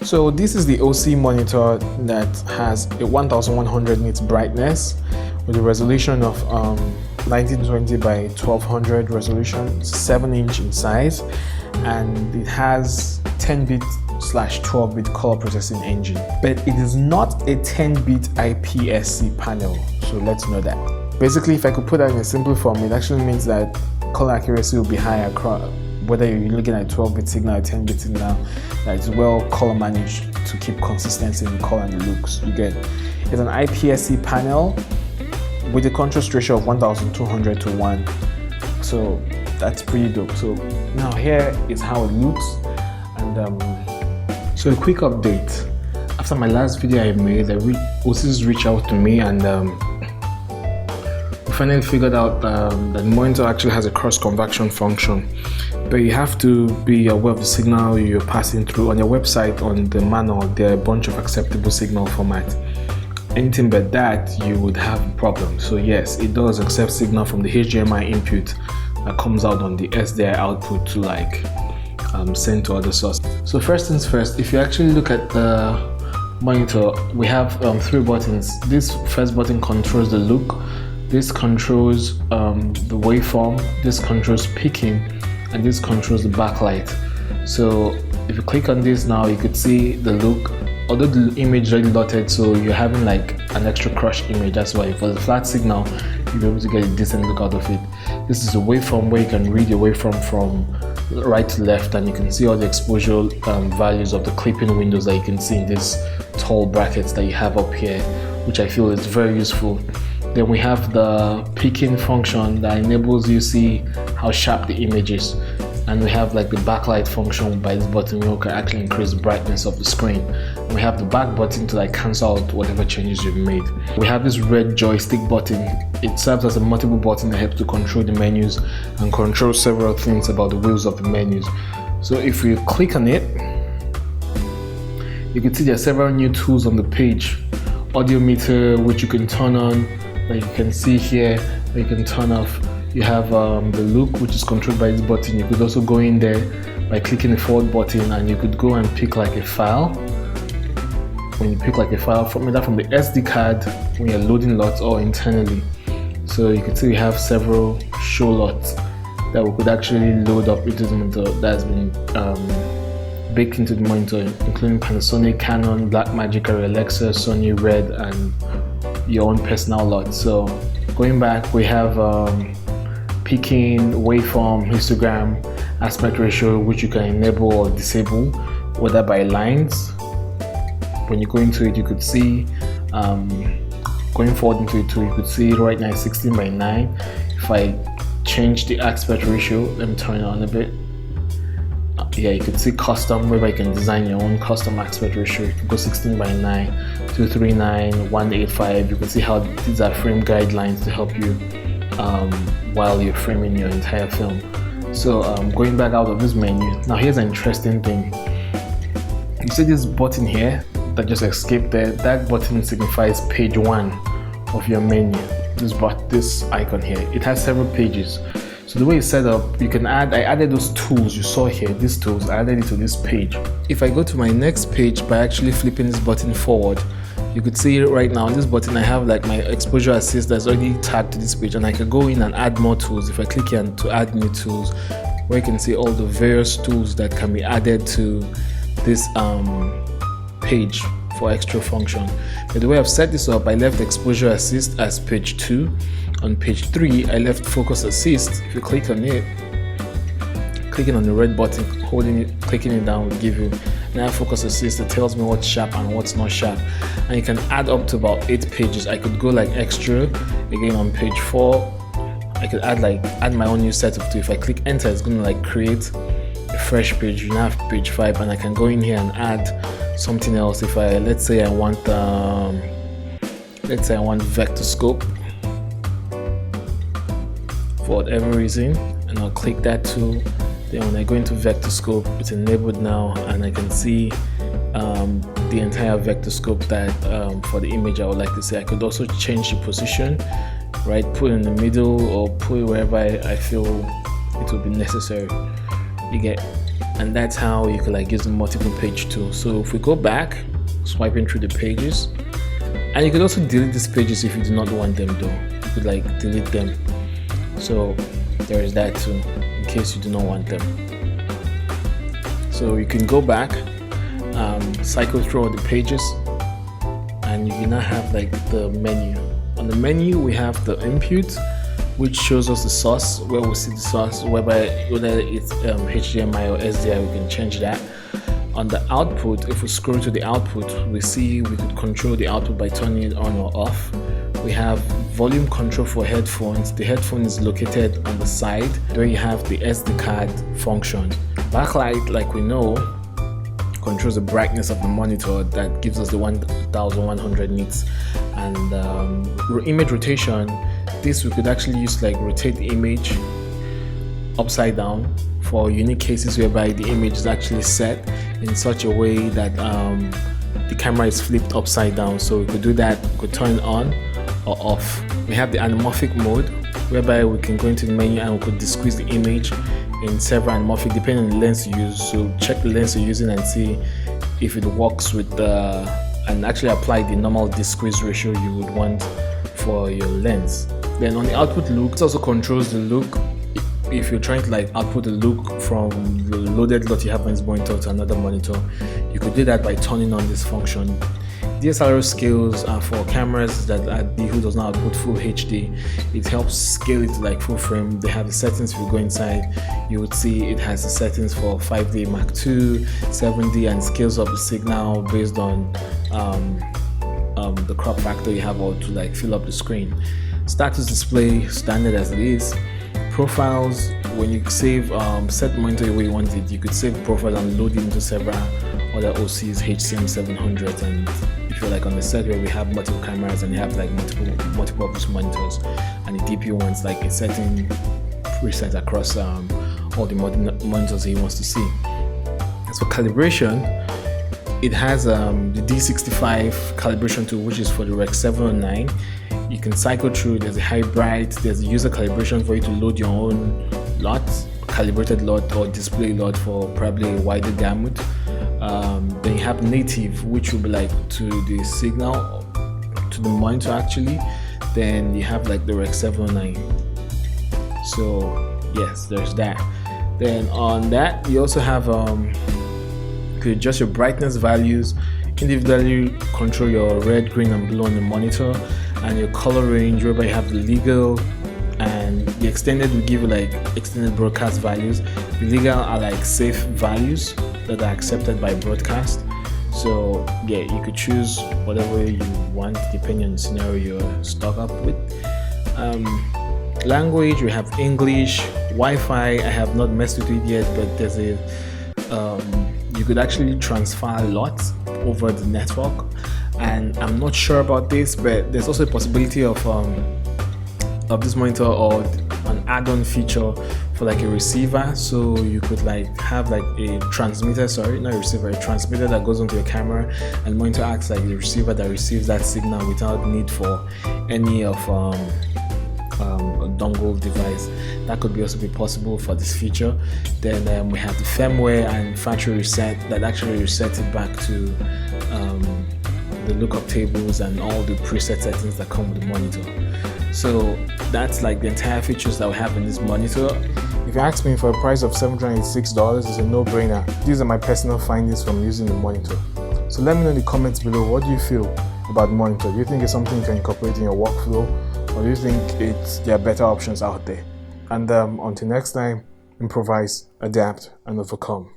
So this is the OSEE monitor that has a 1100 nits brightness with a resolution of 1920 by 1200 resolution, 7-inch in size, and it has 10-bit/12-bit color processing engine. But it is not a 10-bit IPSC panel, so let's know that. Basically, if I could put that in a simple form, it actually means that color accuracy will be higher across, whether you're looking at 12-bit signal or 10-bit signal, that is well color managed to keep consistency in the color and the looks. You get it's an IPSC panel with a contrast ratio of 1200 to 1. So that's pretty dope. So now here is how it looks. And so a quick update. After my last video I made, OSEE's reached out to me, and we finally figured out that the monitor actually has a cross convection function. But you have to be aware of the signal you're passing through. On your website, on the manual, there are a bunch of acceptable signal formats. Anything but that, you would have a problem. So yes, it does accept signal from the HDMI input that comes out on the SDI output to send to other sources. So first things first, if you actually look at the monitor, we have 3 buttons. This first button controls the look, this controls the waveform, this controls peaking, and this controls the backlight. So if you click on this now, you could see the look. Although the image is already dotted, so you're having like an extra crushed image. That's why for the flat signal, you'll be able to get a decent look out of it. This is a waveform where you can read your waveform from right to left, and you can see all the exposure values of the clipping windows that you can see in these tall brackets that you have up here, which I feel is very useful. Then we have the peaking function that enables you to see how sharp the image is. And we have like the backlight function by this button where you can actually increase the brightness of the screen. And we have the back button to cancel out whatever changes you've made. We have this red joystick button. It serves as a multiple button that helps to control the menus and control several things about the wheels of the menus. So if you click on it, you can see there are several new tools on the page. Audio meter, which you can turn on, like you can see here, that you can turn off. You have the look, which is controlled by this button. You could also go in there by clicking the forward button, and you could go and pick like a file. When you pick like a file from either from the SD card when you're loading lots or internally. So you can see we have several show lots that we could actually load up into the monitor that has been baked into the monitor, including Panasonic, Canon, Blackmagic, Alexa, Sony, Red, and your own personal lot. So going back, we have peaking, waveform, histogram, aspect ratio, which you can enable or disable, whether by lines. When you go into it, you could see going forward into it too, you could see right now it's 16 by 9. If I change the aspect ratio, let me turn it on a bit. Yeah, you could see custom, whereby you can design your own custom aspect ratio. You can go 16 by 9, 239, 185. You can see how these are frame guidelines to help you while you're framing your entire film. So going back out of this menu, now here's an interesting thing. You see this button here that just escaped there? That button signifies page 1 of your menu. This icon here, it has several pages. So the way it's set up, you can I added those tools you saw here, these tools, I added it to this page. If I go to my next page by actually flipping this button forward, you could see right now on this button I have like my exposure assist that's already tagged to this page, and I can go in and add more tools. If I click here to add new tools, where you can see all the various tools that can be added to this page for extra function. But the way I've set this up, I left exposure assist as page 2. On page 3, I left focus assist. If you click on it, clicking on the red button, holding it, clicking it down will give you now focus assist. It tells me what's sharp and what's not sharp, and you can add up to about 8 pages. I could go like extra again on page 4. I could add my own new setup too. If I click enter, it's going to create a fresh page. You now have page 5, and I can go in here and add something else. If let's say I want vector scope for whatever reason, and I'll click that too. Then when I go into vector scope, it's enabled now, and I can see the entire vector scope that for the image I would like to see. I could also change the position, right? Put it in the middle or put it wherever I feel it will be necessary. You get. and that's how you could like use the multiple page tool. So if we go back, swiping through the pages, and you could also delete these pages if you do not want them though. You could like delete them. So there is that too, in case you do not want them. So you can go back, cycle through all the pages, and you can now have like the menu. On the menu we have the input, which shows us the source, where we see the source, whether it's HDMI or SDI, we can change that. On the output, if we scroll to the output, we see we could control the output by turning it on or off. We have volume control for headphones. The headphone is located on the side where you have the SD card function. Backlight, like we know, controls the brightness of the monitor that gives us the 1100 nits. And image rotation, this we could actually use to like rotate the image upside down for unique cases whereby the image is actually set in such a way that the camera is flipped upside down. So we could do that, we could turn it on or off. We have the Anamorphic Mode, whereby we can go into the menu and we could squeeze the image in several anamorphic depending on the lens you use. So check the lens you're using and see if it works with and actually apply the normal squeeze ratio you would want for your lens. Then on the output look, it also controls the look. If you're trying to like output the look from the loaded lot you have on this monitor to another monitor, you could do that by turning on this function. DSLR scales are for cameras that who does not output full HD. It helps scale it to like full frame. They have the settings. If you go inside, you would see it has the settings for 5D Mark II, 7D, and scales up the signal based on the crop factor you have, or to like fill up the screen. Status display, standard as it is. Profiles, when you save set monitor the way you want it, you could save profile and load it into several other OSEE HCM 700s. And if you're like on the set where we have multiple cameras and you have like multiple of these monitors, and the DP wants like a certain preset across all the monitors he wants to see. As for calibration, it has the D65 calibration tool, which is for the Rec 709. You can cycle through. There's a hybrid, there's a user calibration for you to load your own lot, calibrated lot or display lot for probably a wider gamut. Then you have native, which will be like to the signal, to the monitor actually. Then you have like the Rec 709. So yes, there's that. Then on that, you also have you could adjust your brightness values, individually control your red, green, and blue on the monitor, and your color range, whereby you have the legal and the extended will give you like extended broadcast values. The legal are like safe values that are accepted by broadcast. So yeah, you could choose whatever you want depending on the scenario you're stuck up with. Language, we have English. Wi-Fi, I have not messed with it yet, but there's a you could actually transfer a lot over the network, and I'm not sure about this, but there's also a possibility of this monitor or an add-on feature for like a receiver. So you could like have like a transmitter, not a receiver, a transmitter that goes onto your camera, and monitor acts like the receiver that receives that signal without need for any of a dongle device. That could also be possible for this feature. Then we have the firmware and factory reset that actually resets it back to the lookup tables and all the preset settings that come with the monitor. So that's like the entire features that we have in this monitor. If you ask me, for a price of $786, it's a no-brainer. These are my personal findings from using the monitor. So let me know in the comments below, what do you feel about the monitor? Do you think it's something you can incorporate in your workflow, or do you think there are better options out there? And until next time, improvise, adapt, and overcome.